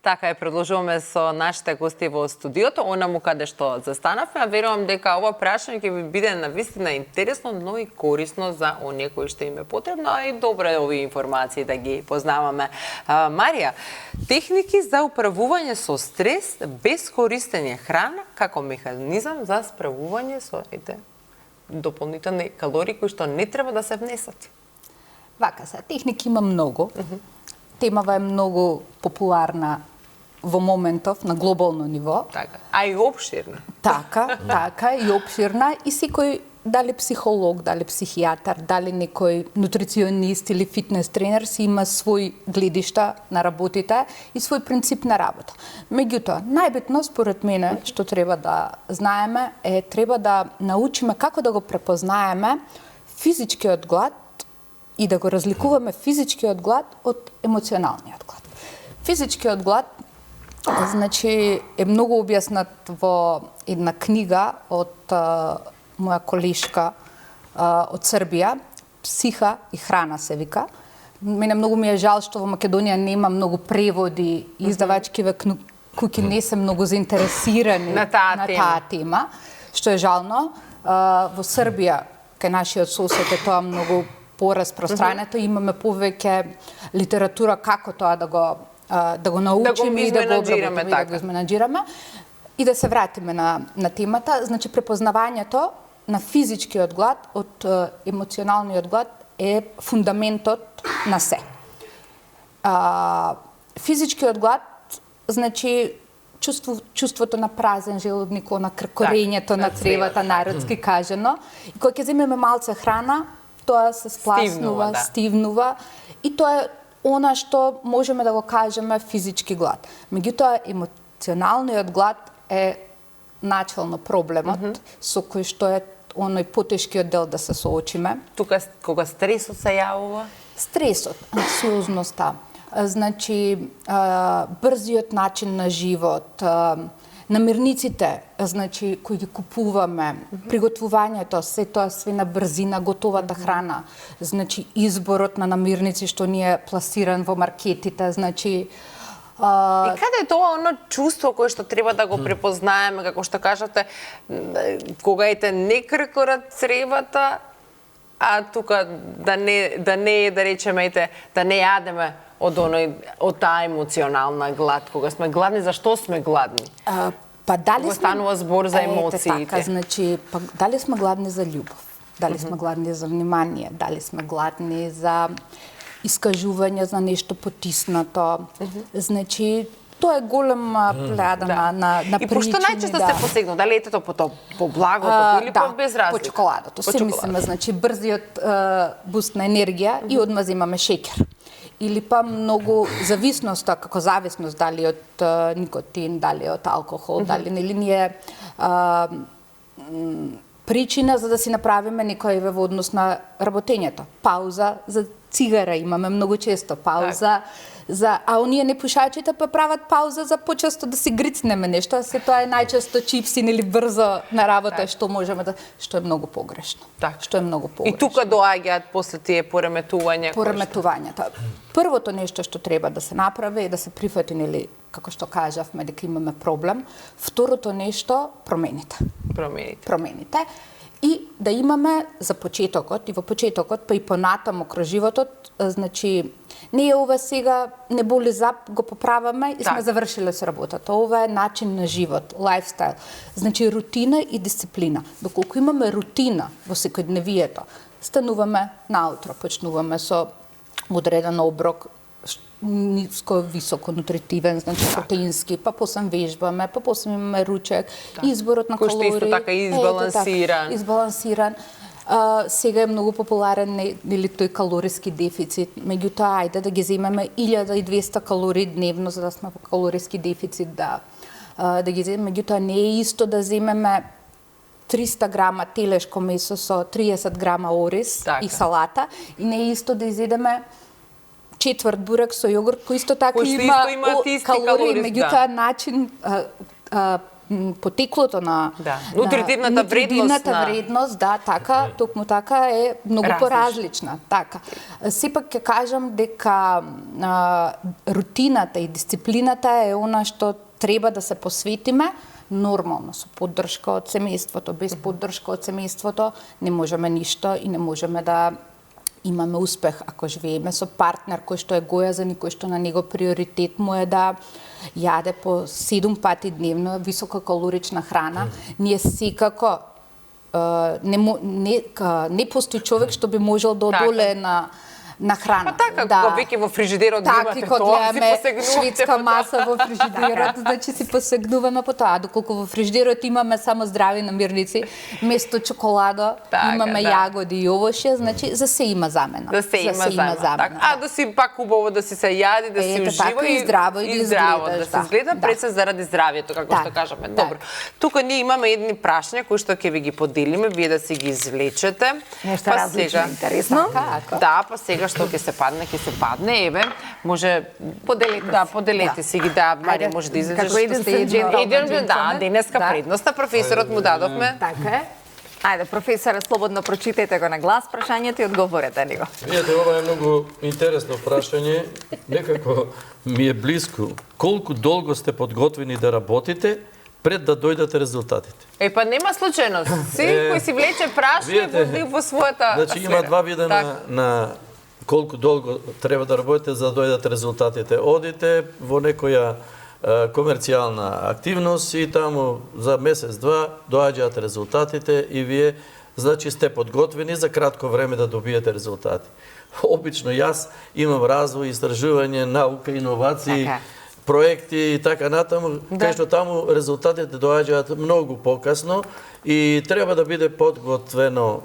Така продолжуваме со нашите гости во студиото, онаму каде што застанавме, а верувам дека ова прашање ќе ви биде навистина интересно, но и корисно за оние кои што им е потребно, а и добро е овие информации да ги познаваме. Марија, техники за управување со стрес без користење храна како механизам за справување со дополнителни калории кои што не треба да се внесат. Вака се, техники има многу. Темава е многу популарна во моментов на глобално ниво. Така, а и обширна. Така, и обширна. И секој, дали психолог, дали психијатар, дали некој нутриционист или фитнес тренер си има свој гледишта на работите и свој принцип на работа. Меѓутоа, најбитно според мене што треба да знаеме е треба да научиме како да го препознаеме физичкиот глад и да го разликуваме физичкиот глад од емоционалниот глад. Физичкиот глад значи е многу објаснат во една книга од моја колешка од Србија, Психа и храна се вика. Мене многу ми е жал што во Македонија нема многу преводи, издавачкиве куќи не се многу заинтересирани на таа тема, што е жално. Во Србија, кај нашиот сосед е тоа многу пораспространето, имаме повеќе литература како тоа да го научиме и да го обработиме, да го изменаџираме. И да се вратиме на темата, значи препознавањето на физичкиот глад од емоционалниот глад е фундаментот на се. Физичкиот глад значи чувството на празен желудник, на кркорењето на цревата, народски кажано. И кога ќе земеме малце храна, тоа се спласнува, стивнува и тоа е она што можеме да го кажеме физички глад. Меѓутоа, емоционалниот глад е начално проблемот со кој што е оној потешкиот дел да се соочиме. Тука кога стресот се јавува? Стресот, анксиозноста, значи брзиот начин на живот, намирниците, значи кои ги купуваме, приготвувањето, се тоа све на брзина, готовата храна, значи изборот на намирници што ни е пласиран во маркетите, значи И каде е тоа оно чувство кое што треба да го препознаеме, како што кажате, кога ете не кркорат цревата, а тука да не речеме да не јадеме од таа емоционална глад, кога сме гладни, зашто сме гладни? Па дали кога станува збор за емоциите. Така, значи, па дали сме гладни за љубов, дали сме гладни за внимание, дали сме гладни за искажување за нешто потиснато. Значи, тоа е голема плејада на причини. И пошто најчесто се посегнува? Дали ете по благото или по безразлика? По чоколадото. Се мислиме, значи, брзиот буст на енергија и одма земаме шеќер. Или па многу зависноста, како зависност, дали од никотин, дали од алкохол, дали нели ни е причина за да си направиме некој во однос на работењето. Пауза за цигара имаме многу често, пауза а оние непушачите па прават пауза за почесто да си грицнеме нешто, а се тоа е најчесто чипси или брзо на работа што можеме да, што е многу погрешно. Што е многу погрешно. И тука доаѓаат после тие пореметувања. Пореметувањата. Првото нешто што треба да се направи е да се прифати, нели, како што кажавме, дека имаме проблем. Второто нешто, промените. И да имаме за почетокот, и во почетокот, па и понатаму кроз животот, значи, не е ова сега, не боли зап, го поправаме и сме завршиле со работата. Ова е начин на живот, лайфстайл. Значи, рутина и дисциплина. Доколку имаме рутина во секојдневието, стануваме наутро, почнуваме со одреден оброк, ниско, високо нутритивен, значи протеински, па после вежбаме, па после имаме ручек, изборот на калории. Кој што исто така избалансиран. Избалансиран. Сега е многу популарен или тој калориски дефицит. Меѓутоа, ајде да ги земеме 1200 калории дневно, за да сме во калориски дефицит, да ги земеме. Меѓутоа, не е исто да земеме 300 грама телешко месо со 30 грама ориз и салата, и не е исто да изедеме четврт бурек со јогурт, кој исто така има калории, меѓутоа начин потеклото на нутритивната вредност, да, така, токму така е многу поразлична, така. Сепак ќе кажам дека рутината и дисциплината е она што треба да се посветиме, нормално, со поддршка од семејството. Без поддршка од семејството не можеме ништо и не можеме да имаме успех ако живееме со партнер кој што е гојазен и кој што на него приоритет му е да јаде по 7 пати дневно висококалорична храна. Ние секако не постои човек што би можел да одолее на храна. Па така, кога веќе во фрижидерот имате тоа, си посегнувате шведска маса во фрижидерот, значи си посегнуваме по тоа. Доколку во фрижидерот имаме само здрави намирници, место чоколада имаме јагоди и овоше, значи за се има замена. Да се има замена. А да си пак убаво да си се јади, да си ужива и здраво и да се изгледа пред се заради здравието, како што кажаме. Добро. Тука ние имаме едни прашања кои што ќе ви ги поделиме, вие да си ги извлечете. Нешто различно, интересно. Да, па сега што ќе се падне, еве, може поделете си ги, Марија може да излезеш. Како еден се денеска предноста професорот му дадовме. Така е. Ајде, професоре, слободно прочитајте го на глас прашањето и одговорете него. Видете, ова е многу интересно прашање, некако ми е блиско. Колку долго сте подготвени да работите пред да дојдат резултатите? Па нема случајност. Кој си влече прашање во својата Значи има два вида на колку долго треба да работите за да дојдат резултатите. Одите во некоја комерцијална активност и таму за месец-два доаѓаат резултатите и вие значи сте подготвени за кратко време да добиете резултати. Обично јас имам развој, истражување, наука, иновации, проекти и така натаму, кај што таму резултатите доаѓаат многу покасно и треба да биде подготвено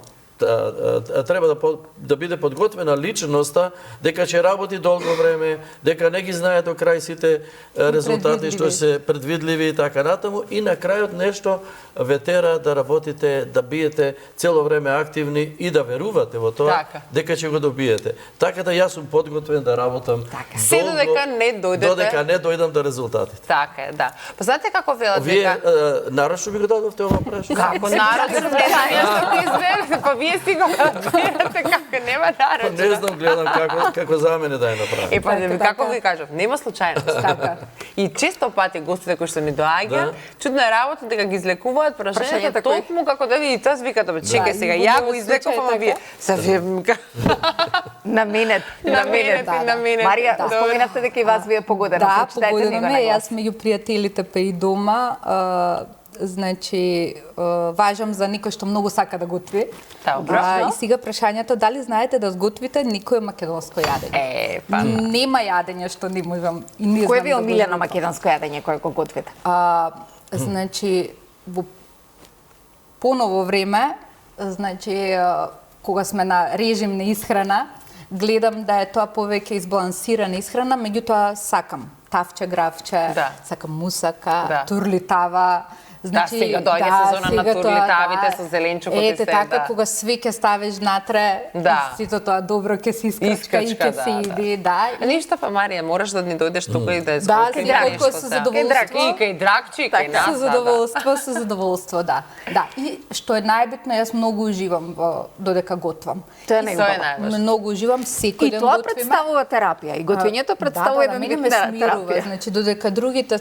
треба да биде подготвена личноста дека ќе работи долго време, дека не ги знае до крај сите резултати што се предвидливи и така натаму и на крајот нешто ве тера да работите, да биете цело време активни и да верувате во тоа дека ќе го добиете. Така да јас сум подготвен да работам се додека не дојдам до резултатите. Така е, да. Па знаете како велат дека вие нарочно ми го дадовте ова прашање? Како нарочно не што ти изведете, па вие си го гледате како нема нарочно. Не знам, гледам како за мене да ја направи. Па како ви кажав, нема случајност. Така. И често пати гостите кои што ни доаѓаат, чудна работа дека ги излекуваат прашањата токму како да видите, аз викате, чекај сега, ја го излекувам, а вие се вие наменет. Марија, споменавте дека и вас ви е погодено. Да, погодено ме, јас меѓу пријателите па и дома, значи, важам за некој што многу сака да готви. И сега прашањето, дали знаете да сготвите некој македонско јадење? Нема јадење што не можам и не знам. Кој ви е омилено македонско јадење кое го готвите? Значи, во поново време, значи, кога сме на режим на исхрана, гледам да е тоа повеќе избалансирана исхрана, меѓутоа сакам тавче, гравче, сакам мусака, турлитава. Значи, сега доаѓа сезона на турлитавите со зеленчукот и се. Така, кога све ќе ставиш натре, сито тоа добро ќе се искрачка и ќе се иде, Ништо па Марија, мораш да ни дојдеш тука и да изготвиш нешто. Со задоволство. Кај дракчи, кај нас. Со задоволство, да. И што е најбитно, јас многу уживам додека готвам. Тоа е најважно. Многу уживам секој ден И готвиме. тоа представува терапија. И готвењето представува еден вид терапија. Значи, додека другите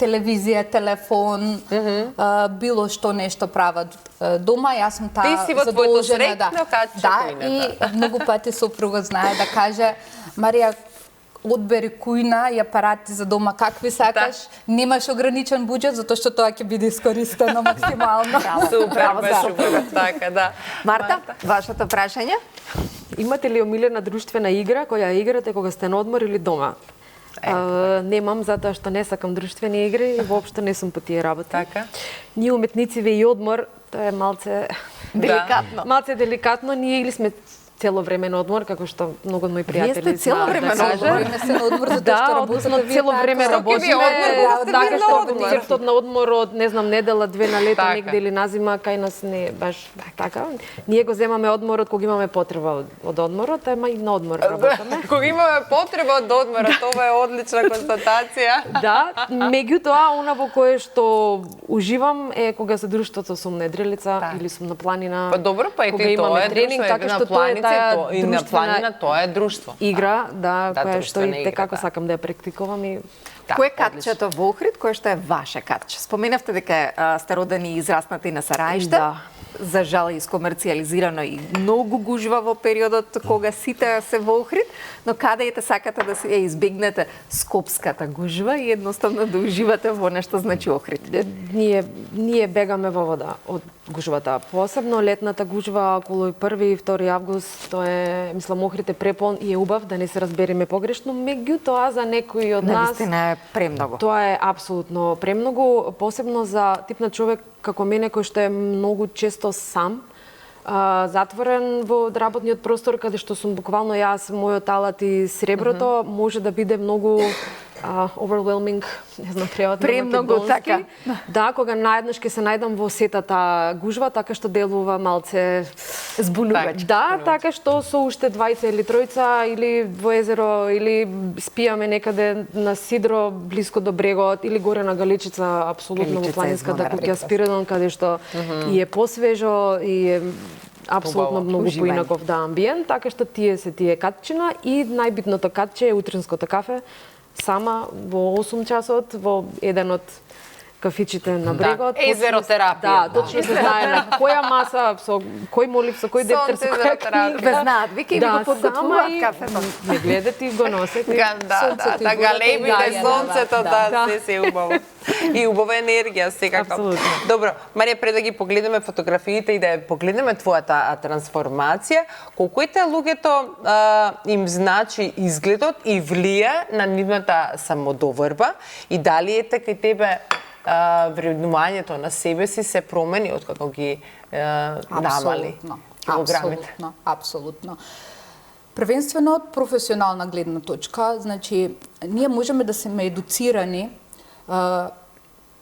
телевизија, телефон, било што нешто прават дома, јас сум таа задолжена и многу пати сопругот знае да каже, Марија, одбери кујна и апарати за дома какви сакаш, немаш ограничен буџет затоа што тоа ќе биде искористено максимално. Супер, така, да. Марта, вашето прашање? Имате ли омилена друштвена игра која играте кога сте на одмор или дома? Немам, затоа што не сакам друштвени игри и воопшто не сум по тие работи. Така. Ние уметници и одмор, тоа е малце деликатно. Малце деликатно, ние или сме цело време на одмор, како што многу од мои пријатели Вие сте цело време на одмор? Време се на одмор за тоа што односно работите цело време работиме, така што концертот на одмор од не знам недела, две на лето, негде или на зима, кај нас не баш така. Ние го земаме одморот кога имаме потреба од одморот, ама и на одмор работиме. Кога имаме потреба од одморот, ова е одлична констатација. Да, меѓутоа она во кое што уживам е кога се друштвото сум недрелица или сум на планина. Па добро, па и ти тоа е тренинг, така што тоа е таа и на планина тоа е друштво. Игра, да, која што и како сакам да ја практикувам и Кој е катчето во Охрид, кое што е ваше катче? Споменавте дека сте родени и израснати на Сарајште. Да. За жал искомерцијализирано и многу гужва во периодот кога сите се во Охрид, но каде сакате да се избегнете скопската гужва и едноставно да уживате во нешто значи Охрид? Ние бегаме во вода од гужвата. Посебно летната гужва околу 1 и 2 август, тоа е, мислам, Охрид е препон и е убав, да не се разбереме погрешно, меѓутоа за некои од нас Навистина е премногу. Тоа е апсолутно премногу, посебно за тип на човек како мене кој што е многу често сам, затворен во работниот простор, каде што сум буквално јас, мојот алат и среброто, може да биде многу overwhelming, не знам, превод на Премногу така. Да, кога наеднаш ќе се најдам во сетата гужва, така што делува малце збунувач. Да, така што со уште двајца или тројца или во езеро или спијаме некаде на сидро блиско до брегот или горе на Галичица, апсолутно во планинската куќа Спиридон, каде што и е посвежо и е апсолутно многу поинаков да амбиент, така што тие катчина и најбитното катче е утринското кафе, сама во 8 часот во еден од кафичите на брегот. Езеротерапија. Да, точно се знае на која маса, со кој молив, со кој дептер, со која книга. Ве знаат, вики ми го подготвуваат кафето. Не гледате и го носете. Да, галебите, сонцето, да, се убаво. И убава енергија, секако. Апсолутно. Добро, Марија, пред да ги погледнеме фотографиите и да ја погледнеме твојата трансформација, колку е луѓето им значи изгледот и влија на нивната самодоврба и дали е така и тебе вреднувањето на себе си се промени откако ги намали килограмите? Апсолутно. Првенствено од професионална гледна точка, значи, ние можеме да сме едуцирани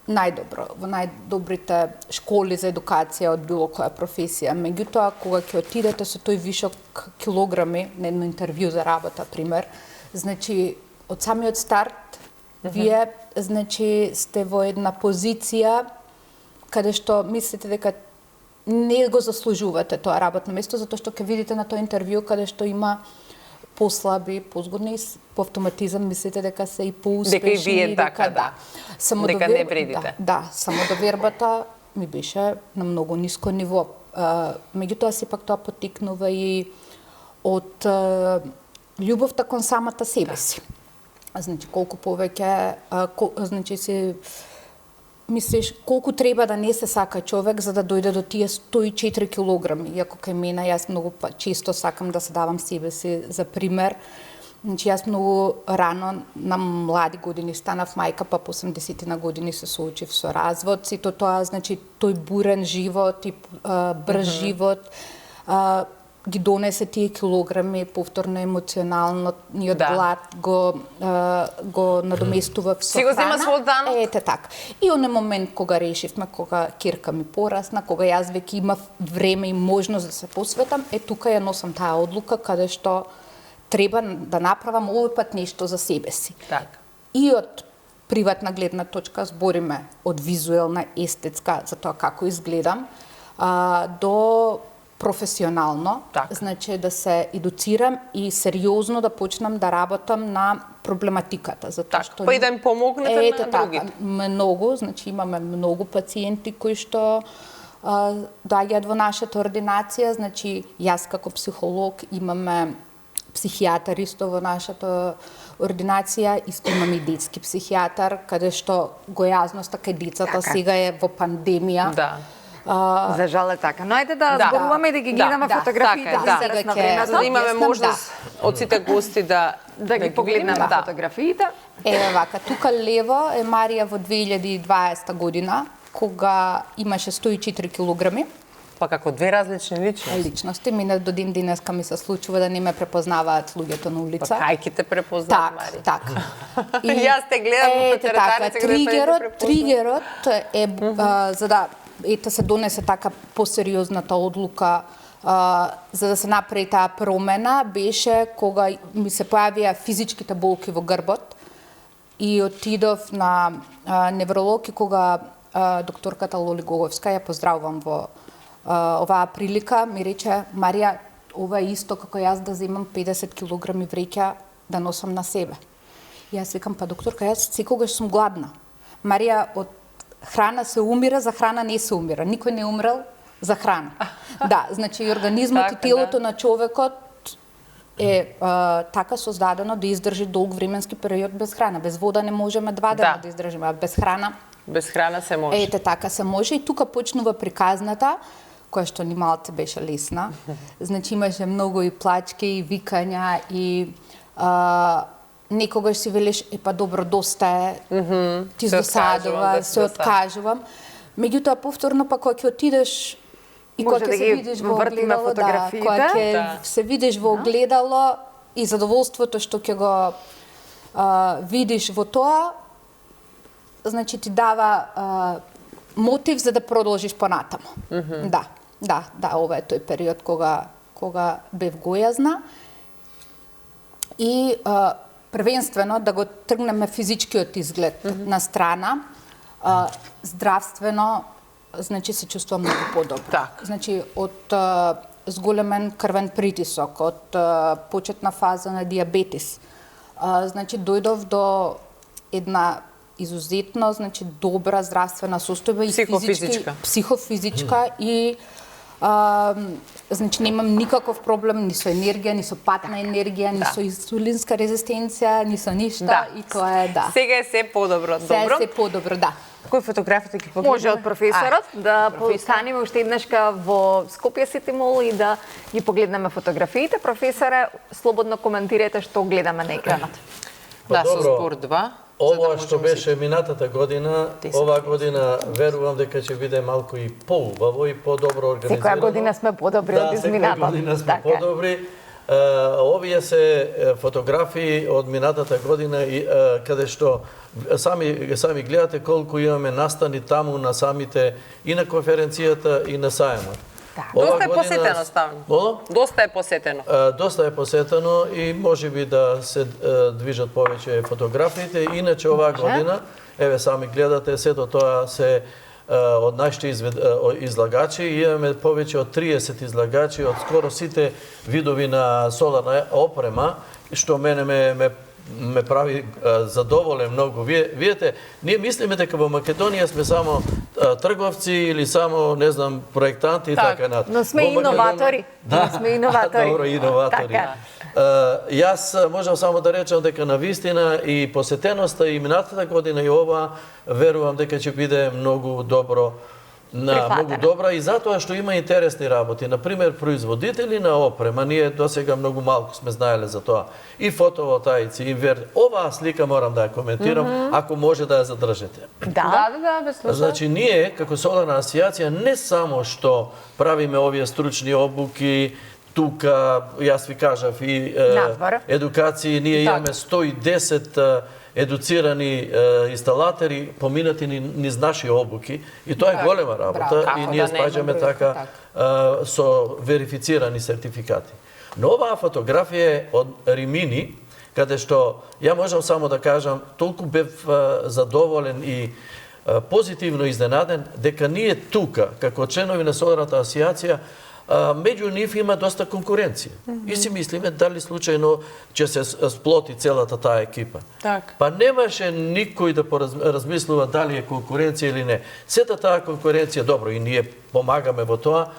најдобро, во најдобрите школи за едукација од било која професија. Меѓутоа, кога ќе отидете со тој вишок килограми на едно интервју за работа, пример, значи, од самиот старт, вие, значи, сте во една позиција каде што мислите дека не го заслужувате тоа работно место, затоа што ќе видите на тоа интервју каде што има послаби, позгодни, по автоматизам мислите дека се и поуспешни. Дека и вие така, да. Дека не вредите. Да, самодовербата ми беше на многу ниско ниво. Меѓутоа, сепак тоа потикнува и од љубовта кон самата себе си. Значи, колку повеќе, значи, се мислиш колку треба да не се сака човек за да дојде до тие 104 килограми. Иако кај мене јас многу често сакам да се давам себе си за пример. Значи јас многу рано на млади години станав мајка, па по 80 на години се соочив со развод. Сето тоа, значи, тој бурен живот и брз живот ги донесе тие килограми, повторно емоционалниот глад го надоместува со храна. Си го зема свој данок? Ете така. И оне момент кога решивме, кога ќерка ми порасна, кога јас веќе имав време и можност да се посветам, тука ја носам таа одлука каде што треба да направам овој пат нешто за себе си. Так. И од приватна гледна точка збориме од визуелна, естетска, за тоа како изгледам, до професионално, значи да се едуцирам и сериозно да почнам да работам на проблематиката, затоа што па и да им помогнете на другите. Многу, значи имаме многу пациенти кои што доаѓаат во нашата ординација, значи јас како психолог имаме психијатар исто во нашата ординација, исто имаме и детски психијатар, каде што гојазноста кај децата сега е во пандемија. Да. За жал е така. Но ајде да зборуваме и да ги гледаме фотографиите за да имаме можност од сите гости да ги погледнеме фотографиите. Еве вака, тука лево е Марија во 2020 година, кога имаше 104 килограми. Па како две различни личности. Личности. Мене до ден денеска ми се случува да не ме препознаваат луѓето на улица. Па кај те препознаат, Мари? Так. Јас те гледам по теретаница тригерот е за да се донесе така посериозната одлука за да се направи таа промена беше кога ми се појавија физичките болки во грбот и отидов на невролог и кога докторката Лоли Гоговска, ја поздравувам во оваа прилика, ми рече: Марија, ова е исто како јас да земам 50 килограми вреќа да носам на себе. И јас викам: па докторка, јас секогаш сум гладна. Марија, од храна се умира, за храна не се умира. Никој не умрел за храна. Да, значи организмот и телото на човекот е така создадено да издржи долг временски период без храна. Без вода не можеме 2 дена да издржиме, а без храна без храна се може. Ете така се може и тука почнува приказната, која што ни малце беше лесна. Значи имаше многу и плачки и викања и некогаш си велиш: па добро, доста е, ти досадува, се откажувам. Меѓутоа повторно па кога ќе отидеш и кога ќе се видиш во огледало, кога ќе се видиш во огледало и задоволството што ќе го видиш во тоа, значи ти дава мотив за да продолжиш понатаму. Да, ова е тој период кога бев гојазна и првенствено да го тргнеме физичкиот изглед на страна, здравствено, значи се чувствувам многу подобро. Значи од зголемен крвен притисок, од почетна фаза на диабетис, значи дојдов до една изузетно, значи добра здравствена состојба и психофизичка и значи немам никаков проблем ни со енергија, ни со пат на енергија, ни со инсулинска резистенција, ни со ништа и тоа е Сега е се подобро, добро. Сега е се подобро, Кој фотографите ќе покажеме? Може од професорот да постанеме уште еднашка во Скопје Сити Мол и да ги погледнеме фотографиите. Професоре, слободно коментирајте што гледаме на екранот. Со збор 2. Ова што беше минатата година, оваа година верувам дека ќе биде малку и поубаво и подобро организирано. Секоја година сме подобри од измината. Секоја година сме подобри. Овие се фотографии од минатата година каде што сами гледате колку имаме настани таму на самите и на конференцијата и на сајмот. Доста е посетено ставно. Доста е посетено. Доста е посетено и можеби да се движат повеќе фотографиите. Иначе оваа година, еве сами гледате, сето тоа се од нашите излагачи. Имаме повеќе од 30 излагачи од скоро сите видови на соларна опрема, што мене ме прави задоволен многу. Видете, ние мислиме дека во Македонија сме само трговци или само, не знам, проектанти и така натаму. Но сме иноватори. Добро, иноватори. Јас можам само да речам дека на вистина и посетеноста и минатата година и ова верувам дека ќе биде многу добро. Многу добра и затоа што има интересни работи. Например, производители на опрема, ние досега многу малку сме знаеле за тоа. И фотоволтаици, инвертери. Оваа слика морам да ја коментирам, ако може да ја задржите. Да, без слушај. Значи, ние, како Соларна асоциација, не само што правиме овие стручни обуки, тука, јас ви кажав, и едукации, ние имаме 110 едуцирани инсталатори поминати низ наши обуки и тоа е голема работа и ние спаѓаме така со верифицирани сертификати. Но оваа фотографија е од Римини, каде што ја можам само да кажам, толку бев задоволен и позитивно изненаден дека ние тука, како членови на Соларната асоциација, меѓу нив има доста конкуренција. И си мислиме дали случајно ќе се сплоти целата таа екипа. Па немаше никој да размислува дали е конкуренција или не. Сета таа конкуренција, добро, и ние помагаме во тоа,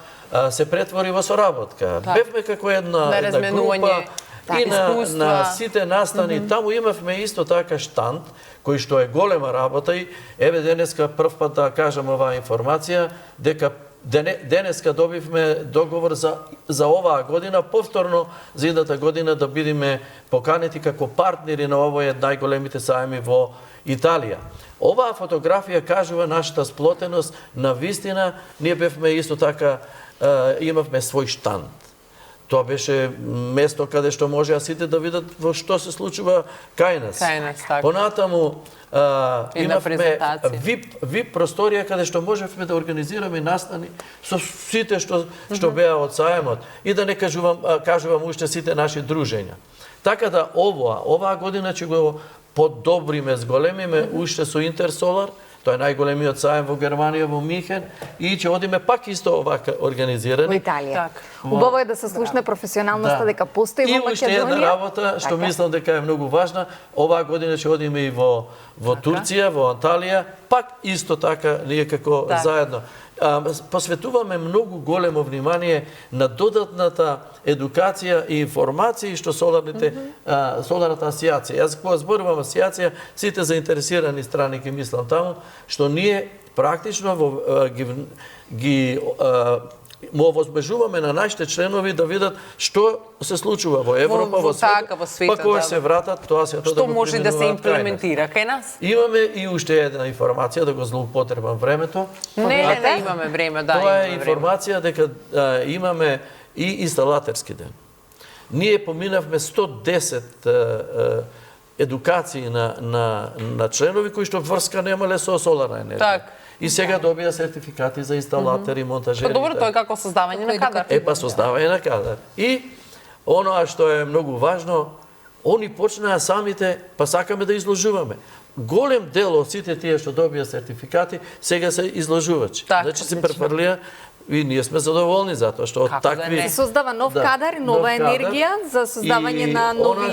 се претвори во соработка. Бевме како една група и на сите настани. Таму имавме исто така штанд, кој што е голема работа и еве денеска прв пат да кажам оваа информација, дека денеска добивме договор за оваа година, повторно за идната година да бидеме поканети како партнери на овој најголемите сајми во Италија. Оваа фотографија кажува нашата сплотеност, на вистина ние бевме исто така имавме свој штанд. Тоа беше место каде што можеа сите да видат во што се случува кај нас. Кај нас, така. Понатаму имавме презентација. VIP просторија каде што можевме да организираме настани со сите што беа од саемот и да не кажувам уште сите наши дружења. Така да оваа година ќе го подобриме, зголемиме уште со Интерсолар. Тоа е најголемиот саем во Германија, во Михен, и ќе одиме пак исто овака организирани. Во Италија. Так. Убаво е да се слушне професионалноста дека постои во Македонија. И уште една работа што мислам дека е многу важна, оваа година ќе одиме и во Турција, во Анталија, пак исто така ние како заедно. Посветуваме многу големо внимание на додатната едукација и информации што соларната асоциација. Јас кога зборувам асоциација, сите заинтересирани страни ќе мислам таму, што ние практично ги му овозбежуваме на нашите членови да видат што се случува во Европа, во светот, па кога се вратат, тоа се што може да се имплементира кај нас. Имаме и уште една информација, да го злоупотребам времето. Не имаме време, да. Тоа е информација дека имаме и инсталатерски ден. Ние поминавме 110 едукации на членови кои што врска немале со соларна енергија. Так. И сега добија сертификати за инсталатери, монтажери. Добро, тоа е како создавање на кадар. Создавање на кадар. И оноа што е многу важно, они почнаа самите, па сакаме да изложуваме. Голем дел од сите тие што добија сертификати, сега се изложувачи. Значи се префрлија и ние сме задоволни затоа што такви се создава нов кадар, нова енергија за создавање на нови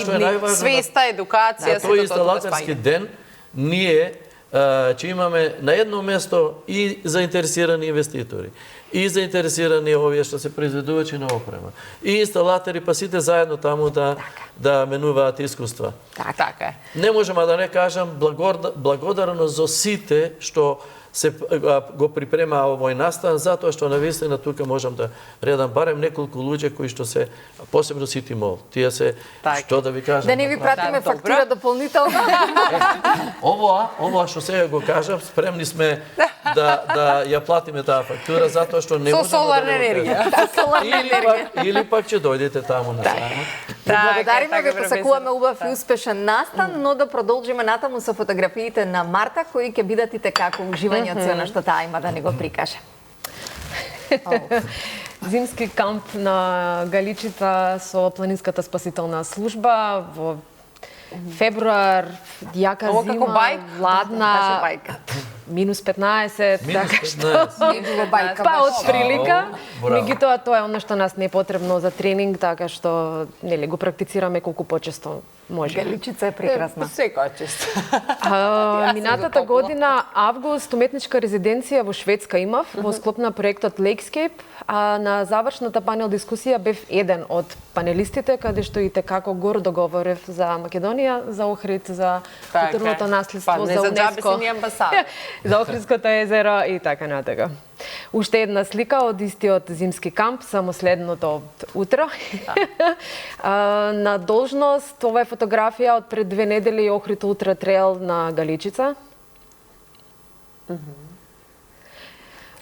свеста, едукација, тоа е инсталаторски ден. Ние ќе имаме на едно место и заинтересирани инвеститори, и заинтересирани овие што се произведувачи на опрема, и инсталатори, па сите заедно таму да менуваат искуства. Така е. Не можеме да не кажам благодарно за сите што се го припрема овој настан, затоа што навистина тука можам да редам барем неколку луѓе кои што се посебно сити мол. Тие се што да ви кажам. Да не ви пратиме фактура дополнително. Ова што сега го кажам, спремни сме да ја платиме таа фактура затоа што не можеме со соларна енергија. Или пак ќе дојдете таму на самот. Благодариме ви, посакуваме убав и успешен настан, но да продолжиме натаму со фотографиите на Марта кои ќе бидат и како уживање од се што таа има да не го прикаже. Зимски камп на Галичица со планинската спасителна служба во февруар, јака зима, ладна, минус 15, така што не било бајка. Па од прилика, меѓутоа тоа е оно што нас не е потребно за тренинг, така што нели го практицираме колку почесто може. Галичица е прекрасна. Секоја чест. Минатата година август уметничка резиденција во Шведска имав во склоп на проектот Lakescape, а на завршната панел дискусија бев еден од панелистите каде што и како гордо говорев за Македонија, за Охрид, за културното наследство, за УНЕСКО, за Охридското езеро и така натака. Уште една слика од истиот зимски камп, само следното утро. На должност, ова е фотографија од пред 2 недели Охрид Ултра Трейл на Галичица.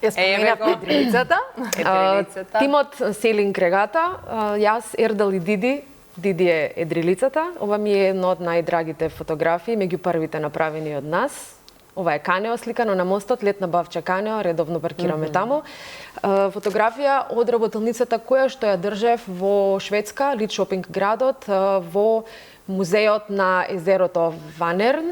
Ја споменавме Едрилицата. Тимот Селинг Регата, јас, Ердал и Диди. Диди е Едрилицата. Ова ми е едно од најдрагите фотографии, меѓу првите направени од нас. Ова е Канео сликано на мостот, летна бавча Канео, редовно паркираме таму. Фотографија од работелницата која што ја држев во Шведска, Лид шопинг градот, во музеот на езерото Ванерн,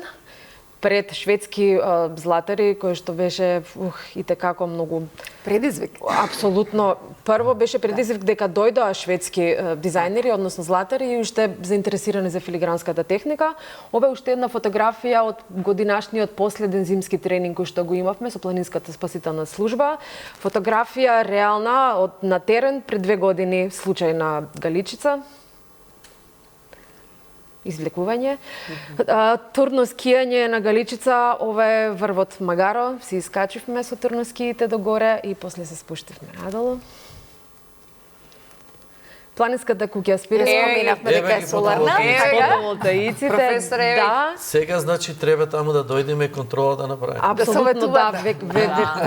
пред шведски златари, кој што беше и како многу предизвик. Апсолутно. Прво беше предизвик дека дојдоа шведски дизајнери, односно златари, и уште заинтересирани за филигранската техника. Ова е уште една фотографија од годинашниот последен зимски тренинг кој што го имавме со планинската спасителна служба. Фотографија реална на терен пред 2 години, случај на Галичица. Извлекување. Турно скијање на Галичица, ова е врвот Магаро, си искачивме со турно скиите догоре и после се спуштивме надолу. планинската куќа спира. Споминавме дека е соларна. Фотоволтаиците. Професор, да. Сега значи треба таму да дојдеме и контрола да направиме. Апсолутно да,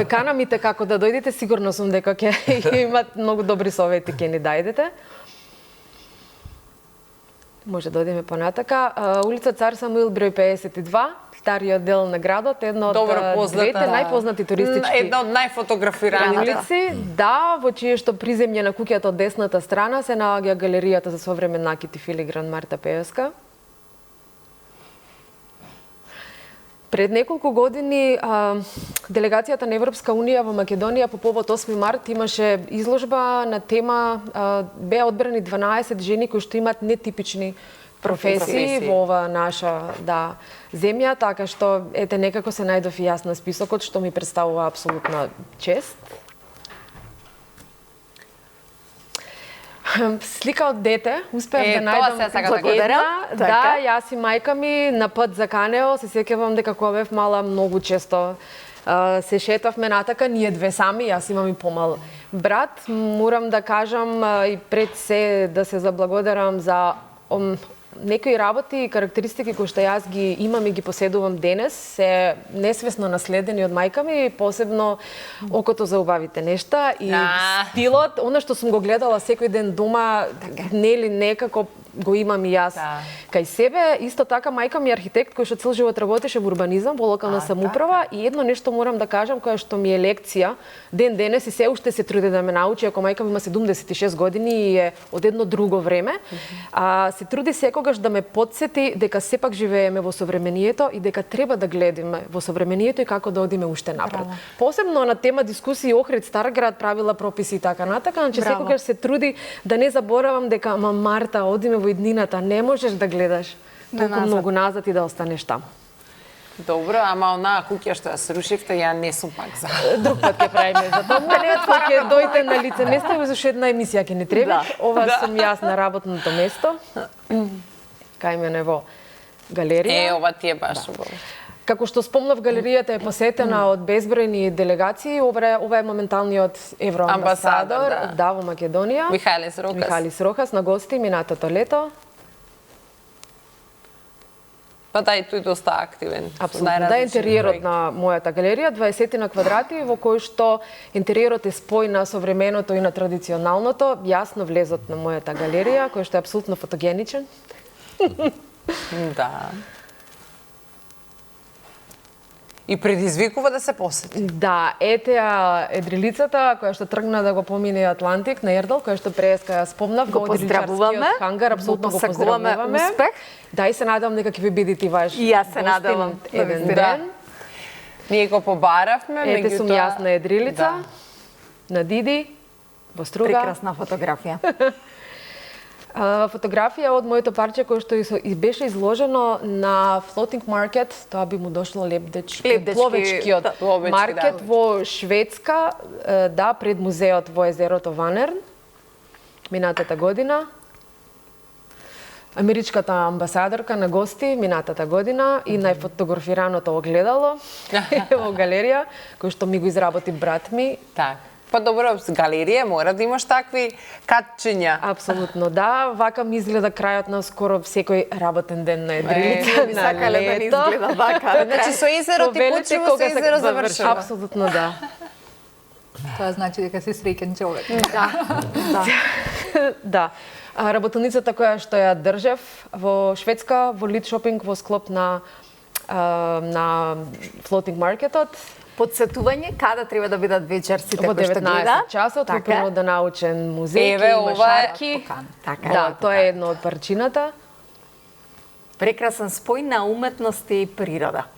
канамите како да дојдете, сигурно сум дека ќе имат многу добри совети ќе ни дајдете. Може да одиме понатака. Улица Цар Самуил број 52, стариот дел на градот, едно од двете најпознати туристички една од најфотографираните улици. Да, во чие што приземје на куќата од десната страна се наоѓа галеријата за современ накит и филигран Марта Пеевска. Пред неколку години делегацијата на Европска унија во Македонија по повод 8 март имаше изложба на тема беа одбрани 12 жени кои што имаат нетипични професии во ова наша земја, така што ете некако се најдов и јас на списокот, што ми представува апсолутна чест. Слика од дете, успеав да најдам една. Да, јас и мајка ми на пат за Канео, се сеќавам дека кога бев мала многу често се шетавме натака, ние две сами, јас имам и помал брат. Морам да кажам и пред се да се заблагодарам за некои работи и карактеристики кои што јас ги имам и ги поседувам денес, се несвесно наследени од мајка ми, посебно окото за убавите нешта и стилот, она што сум го гледала секој ден дома, нели некако го имам и јас кај себе. Исто така мајка ми е архитект кој што цел живот работеше во урбанизам, во локална самоуправа и едно нешто морам да кажам која што ми е лекција ден денес и се уште се труди да ме научи, ако мајка ми има 76 години и е од едно друго време, се труди секогаш да ме потсети дека сепак живееме во современието и дека треба да гледаме во современието и како да одиме уште напред. Посебно на тема дискусии Охрид, Старград, правила, прописи и така натака, значи секогаш се труди да не заборавам дека Марта, одиме во иднината, не можеш да гледаш толку многу назад и да останеш таму. Добро, ама онаа куќа што ја срушивте, ја не сум пак за. Друг пат ќе правиме за тоа. Кога ќе дојде на лице место, во уште една емисија ќе ни треба. Ова сум јас на работното место. Кај мене во галерија. Ова ти е баш убаво. Како што спомнав, галеријата е посетена од безбројни делегации. Ова е моменталниот евроамбасадор во Македонија. Михалис Рохас на гости минатото лето. Па да, и тој доста активен. Апсолутно. Да, интериерот на мојата галерија, 20 на квадрати, во кој што интериерот е спој на современото и на традиционалното, јасно влезот на мојата галерија, кој што е апсолутно фотогеничен. Да. И предизвикува да се посети. Да, етеа едрилицата која што тргна да го помине Атлантик на Ердал, која што преска ја спомнав, го поздравуваме, хангар, апсолутно го поздравуваме. Успех. Да, и се надевам дека ќе ви бидете ваш. И јас се надевам еден ден. Ние го побаравме, ете сум јас на едрилица, на Диди, во Струга. Прекрасна фотографија. Фотографија од моето парче кој што и беше изложено на Floating Market, тоа би му дошло пловечкиот маркет во Шведска, да, пред музеот во езерото Ванерн, минатата година. Америчката амбасадорка на гости минатата година и најфотографираното огледало во галерија, кој што ми го изработи брат ми. Так. Па добро, с галерија мора да имаш такви катчиња. Апсолутно, да. Вака ми изгледа крајот на скоро секој работен ден на едрилица, на лето. Значи со езеро ти почува, со езеро завршува. Апсолутно, да. Тоа значи дека си среќен човек. Да. Работилницата која што ја држев во Шведска, во Лид шопинг, во склоп на Floating Marketот. Подсетување каде треба да бидат вечерците во кои што гледа. 19 часот во природонаучен музеј, има шарки. Да, тоа е едно од парчината. Прекрасен спој на уметност и природа.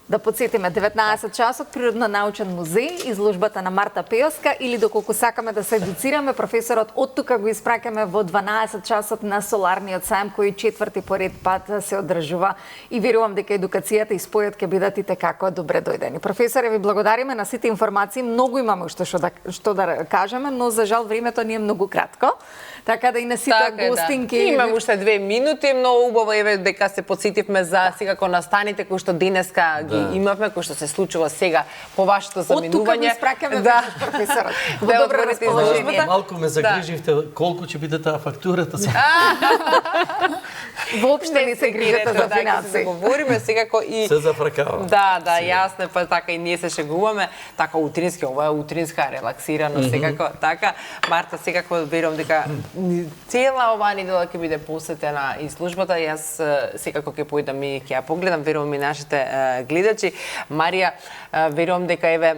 Да подсетиме, 19 часот Природно-научен музеј, изложбата на Марта Пеевска, или доколку сакаме да се едуцираме, професорот од тука го испраќаме во 12 часот на Соларниот сајм, кој 4ти поред пат се одржува и верувам дека едукацијата и спојот ќе бидат и tekako добре дојдени. Професоре, ви благодариме на сите информации, многу имаме што да кажеме, но за жал времето ни е многу кратко. Така да и на сите гостинки. Имам уште 2 минути, многу убаво еве дека се потсетивме за секако настаните кои што денеска ги имавме, кои што се случува сега по вашето заминување. Од тука го испракаме професорот. Во добро расположение. Малку ме загриживте колку ќе биде таа фактурата. Воопште не се грижете за финанси. Да говориме секако и се зафракава. Да, јасно, па така и ние се шегуваме, така утрински, ова е утринска релаксирано секако, така. Марта, секако верувам дека цела оваа недела ќе биде посетена изложбата. Јас секако ќе поидам и ќе ја погледам, верувам и нашите гледачи. Марија, верувам дека еве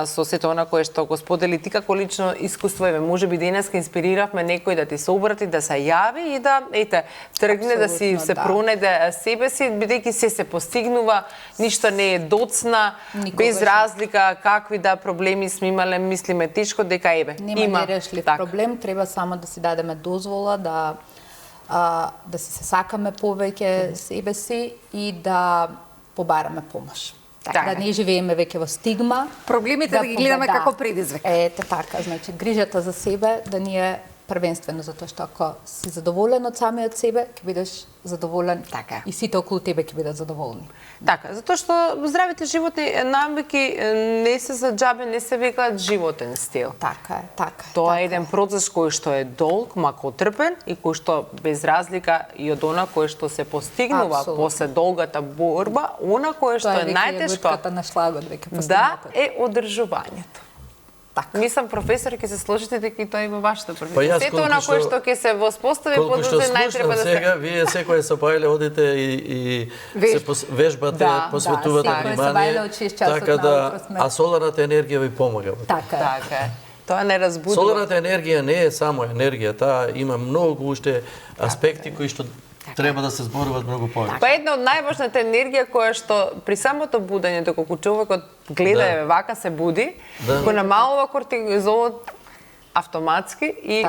со сето она кое што го сподели ти како лично искуство, еве можеби денеска инспириравме некој да ти се обрати, да се јави и да тргне да си се пронајде себе си, бидејќи се постигнува, ништо не е доцна, без разлика какви да проблеми сме имале, мислиме тешко дека нема нерешлив проблем, треба само да си дадеме дозвола да си се сакаме повеќе себе си и да побараме помош. Да не живееме веќе во стигма. Проблемите да ги гледаме како предизвик. Ете така, значи грижата за себе да ни е првенствено, затоа што ако си задоволен од самиот себе, ќе бидеш задоволен и сите околу тебе ќе бидат задоволни. Така, затоа што здравите животни навики не се за џабе, не се викаат животен стил. Така е, така. Тоа е еден процес кој што е долг, макотрпен и кој што без разлика и од она кој што се постигнува после долгата борба, она кој што е најтешко на шлагот веќе постигнато. Да, е одржувањето. Така. Мислам, професор, ќе се сложите дека и тоа е во вашата професија. Па јас сето она кое што ќе се воспостави, подоцна најтреба да се... сега, вие секој сапајле одите и се вежбате, посветувате внимание. Така да, а соларната енергија ви помага. Така е. Тоа не разбудува. Соларната енергија не е само енергија, таа има многу уште аспекти кои што треба да се зборуваат многу повеќе. Па една од најважната енергија која што при самото будење, доколку човекот гледа вака се буди, кој намалува кортизолот автоматски и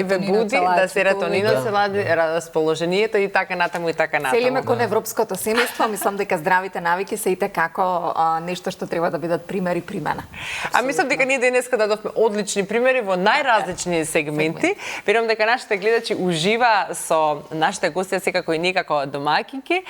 ве буди да серотонинот се лади, расположението и така натаму и така натаму. Целиме кон европското семејство, мислам дека здравите навики се и како нешто што треба да бидат примери примена. А мислам дека ние денеска дадовме одлични примери во најразлични сегменти. Верувам дека нашите гледачи ужива со нашите гости, секако и ние како домаќинки.